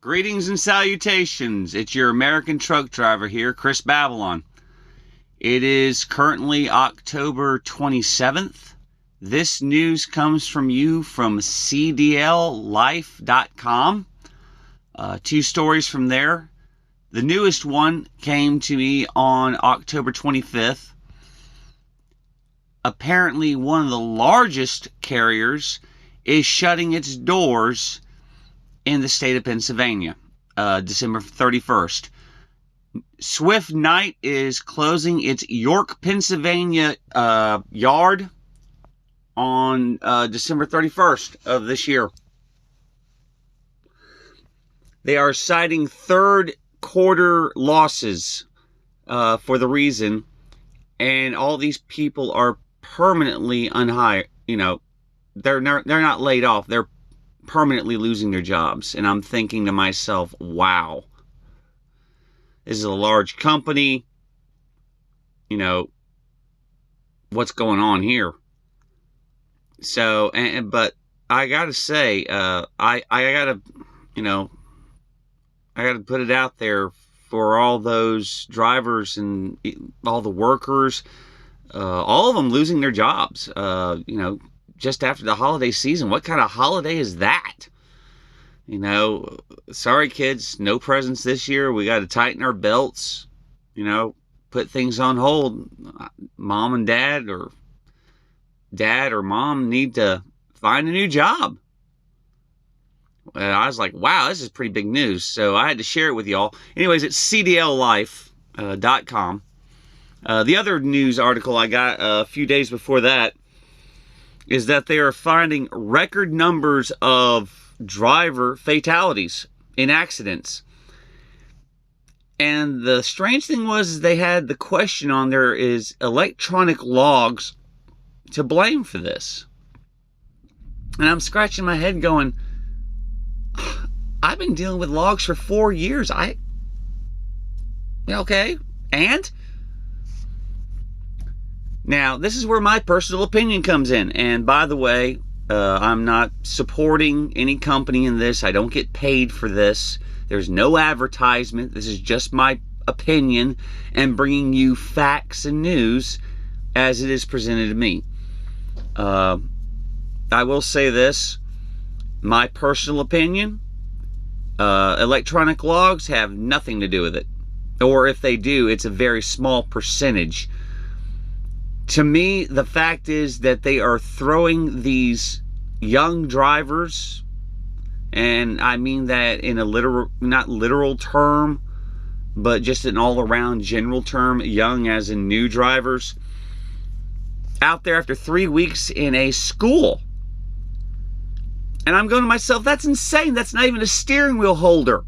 Greetings and salutations. It's your American truck driver here, Chris Babylon. It is currently October 27th. This news comes from you from cdllife.com. Two stories from there. The newest one came to me on October 25th. Apparently, one of the largest carriers is shutting its doors in the state of Pennsylvania, December 31st. Swift Knight is closing its York, Pennsylvania yard on December 31st of this year. They are citing third quarter losses for the reason, and all these people are permanently unhired. They're not laid off. They're permanently losing their jobs. And I'm thinking to myself, wow, this is a large company. What's going on here? So, but I gotta say, I gotta put it out there for all those drivers and all the workers, all of them losing their jobs, just after the holiday season. What kind of holiday is that? Sorry kids, no presents this year. We got to tighten our belts, put things on hold. Mom and dad or mom need to find a new job. I was like, wow, this is pretty big news. So I had to share it with y'all. Anyways, it's cdllife.com. The other news article I got a few days before that is that they are finding record numbers of driver fatalities in accidents. And the strange thing was they had the question on there, is electronic logs to blame for this? And I'm scratching my head going, I've been dealing with logs for 4 years. Okay, and? Now, this is where my personal opinion comes in. And by the way, I'm not supporting any company in this. I don't get paid for this. There's no advertisement. This is just my opinion and bringing you facts and news as it is presented to me. I will say this, my personal opinion, electronic logs have nothing to do with it. Or if they do, it's a very small percentage. To me, the fact is that they are throwing these young drivers, and I mean that in a not literal term, but just an all-around general term, young as in new drivers, out there after 3 weeks in a school. And I'm going to myself, that's insane. That's not even a steering wheel holder.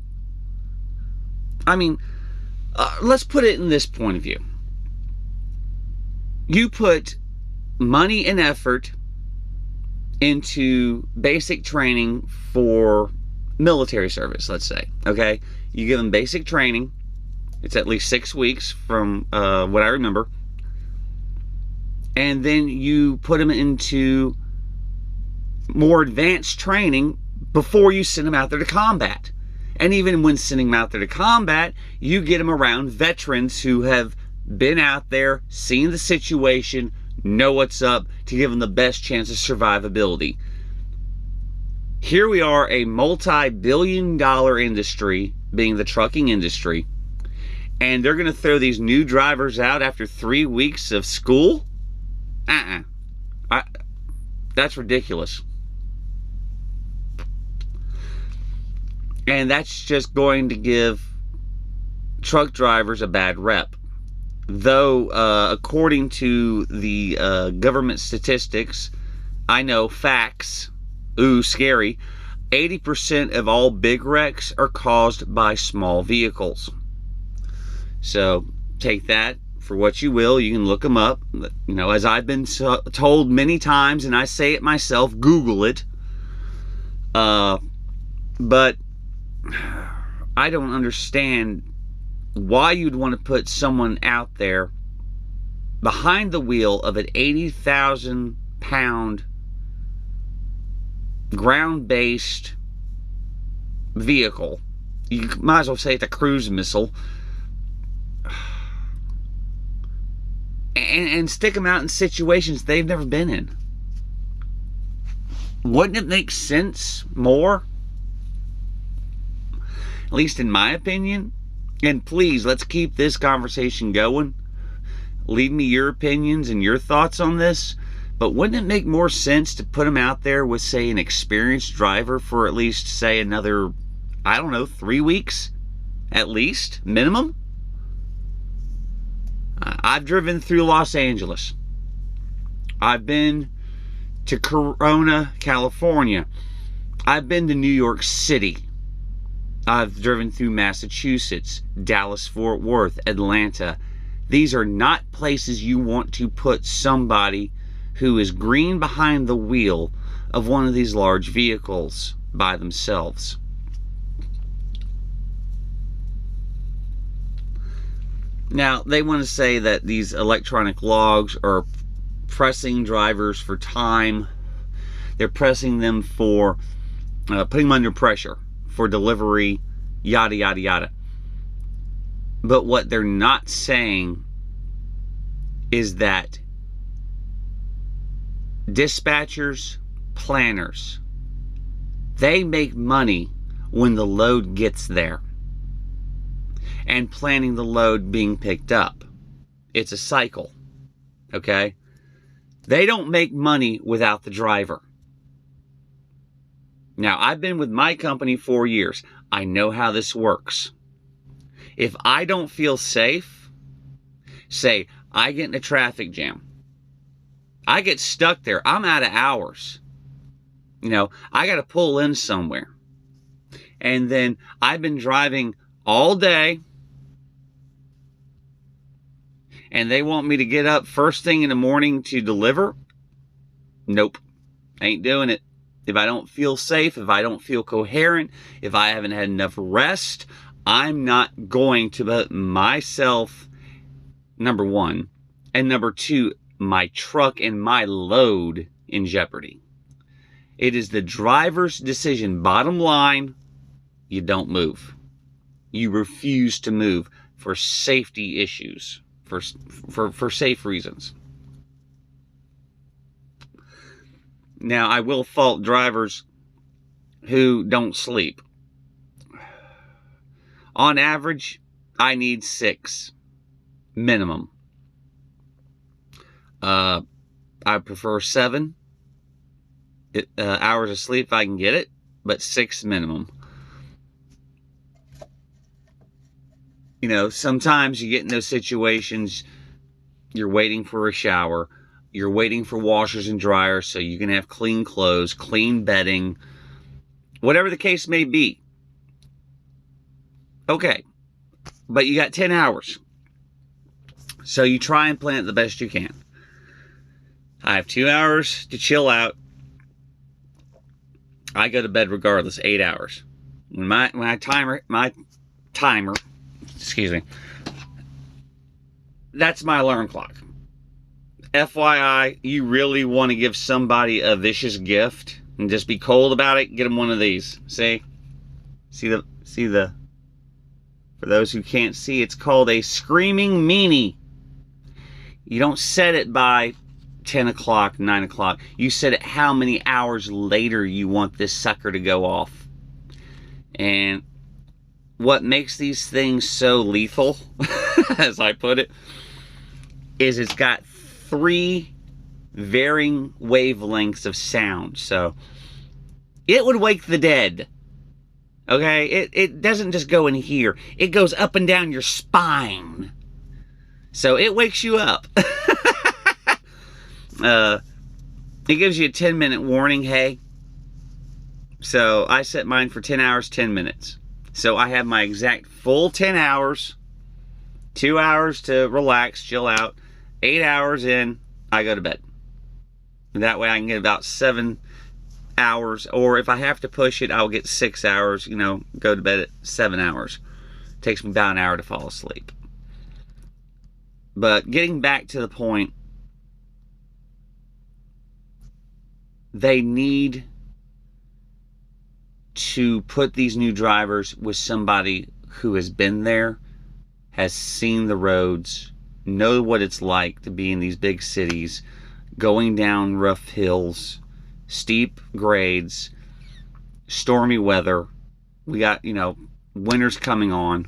I mean, let's put it in this point of view. You put money and effort into basic training for military service, let's say, okay? You give them basic training. It's at least 6 weeks from what I remember. And then you put them into more advanced training before you send them out there to combat. And even when sending them out there to combat, you get them around veterans who have been out there, seen the situation, know what's up, to give them the best chance of survivability. Here we are, a multi-billion-dollar industry, being the trucking industry, and they're going to throw these new drivers out after 3 weeks of school? That's ridiculous. And that's just going to give truck drivers a bad rep. Though, according to the government statistics, I know facts, ooh, scary, 80% of all big wrecks are caused by small vehicles. So, take that for what you will. You can look them up. As I've been told many times, and I say it myself, Google it. But I don't understand why you'd want to put someone out there behind the wheel of an 80,000 pound ground-based vehicle You might as well say it's a cruise missile. And stick them out in situations they've never been in. Wouldn't it make sense more? At least in my opinion. And please, let's keep this conversation going. Leave me your opinions and your thoughts on this. But wouldn't it make more sense to put them out there with, say, an experienced driver for at least, say, another, I don't know, 3 weeks? At least, minimum? I've driven through Los Angeles. I've been to Corona, California. I've been to New York City. I've driven through Massachusetts, Dallas, Fort Worth, Atlanta. These are not places you want to put somebody who is green behind the wheel of one of these large vehicles by themselves. Now, they want to say that these electronic logs are pressing drivers for time. They're pressing them for putting them under pressure for delivery, yada, yada, yada. But what they're not saying is that dispatchers, planners, they make money when the load gets there and planning the load being picked up. It's a cycle, okay? They don't make money without the driver. Now, I've been with my company 4 years. I know how this works. If I don't feel safe, say I get in a traffic jam, I get stuck there, I'm out of hours. You know, I got to pull in somewhere. And then I've been driving all day, and they want me to get up first thing in the morning to deliver? Nope. Ain't doing it. If I don't feel safe, if I don't feel coherent, if I haven't had enough rest, I'm not going to put myself, number one, and number two, my truck and my load in jeopardy. It is the driver's decision. Bottom line, you don't move. You refuse to move for safety issues, for safe reasons. Now, I will fault drivers who don't sleep. On average, I need 6 minimum. I prefer 7 hours of sleep if I can get it, but 6 minimum. You know, sometimes you get in those situations, you're waiting for a shower, you're waiting for washers and dryers so you can have clean clothes, clean bedding, whatever the case may be. Okay, but you got 10 hours. So you try and plan it the best you can. I have 2 hours to chill out. I go to bed regardless, 8 hours. When my timer, excuse me, that's my alarm clock. FYI, you really want to give somebody a vicious gift and just be cold about it, get them one of these. See the, for those who can't see, it's called a Screaming Meanie. You don't set it by 10 o'clock, 9 o'clock. You set it how many hours later you want this sucker to go off. And what makes these things so lethal, as I put it, is it's got 3 varying wavelengths of sound. So it would wake the dead. Okay? It doesn't just go in here. It goes up and down your spine. So it wakes you up. It gives you a 10-minute warning, hey. So I set mine for 10 hours, 10 minutes. So I have my exact full 10 hours, 2 hours to relax, chill out, 8 hours in, I go to bed. That way I can get about 7 hours, or if I have to push it, I'll get 6 hours, you know, go to bed at 7 hours. It takes me about an hour to fall asleep. But getting back to the point, they need to put these new drivers with somebody who has been there, has seen the roads, know what it's like to be in these big cities, going down rough hills, steep grades, stormy weather. We got, winter's coming on.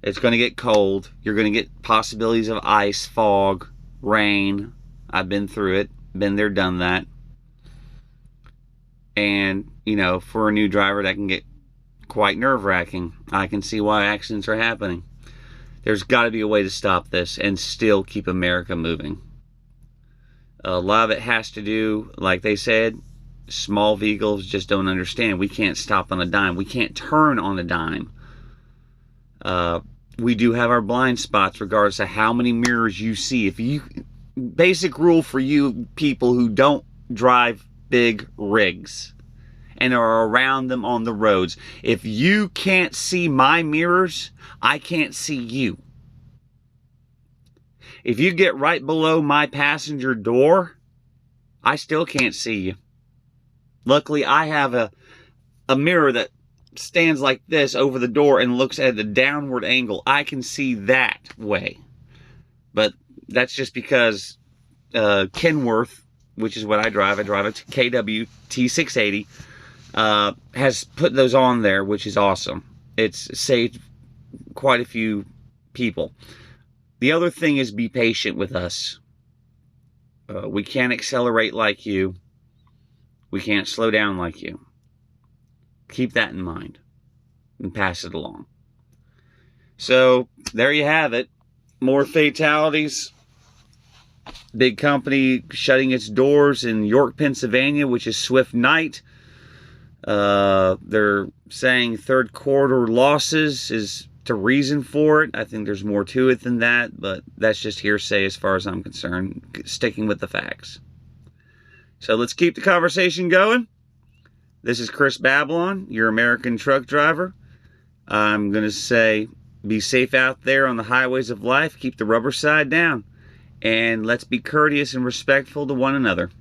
It's going to get cold. You're going to get possibilities of ice, fog, rain. I've been through it. Been there, done that. And, for a new driver, that can get quite nerve-wracking. I can see why accidents are happening. There's got to be a way to stop this and still keep America moving. A lot of it has to do, like they said, small vehicles just don't understand. We can't stop on a dime. We can't turn on a dime. We do have our blind spots regardless of how many mirrors you see. Basic rule for you people who don't drive big rigs and are around them on the roads. If you can't see my mirrors, I can't see you. If you get right below my passenger door, I still can't see you. Luckily, I have a mirror that stands like this over the door and looks at a downward angle. I can see that way. But that's just because Kenworth, which is what I drive a KW T680, has put those on there, which is awesome. It's saved quite a few people. The other thing is, be patient with us. We can't accelerate like you. We can't slow down like you. Keep that in mind and pass it along. So there you have it. More fatalities. Big company shutting its doors in York, Pennsylvania, which is Swift Knight. They're saying third quarter losses is the reason for it. I think there's more to it than that, but that's just hearsay as far as I'm concerned, sticking with the facts. So let's keep the conversation going. This is Chris Babylon, your American truck driver. I'm going to say, be safe out there on the highways of life. Keep the rubber side down. And let's be courteous and respectful to one another.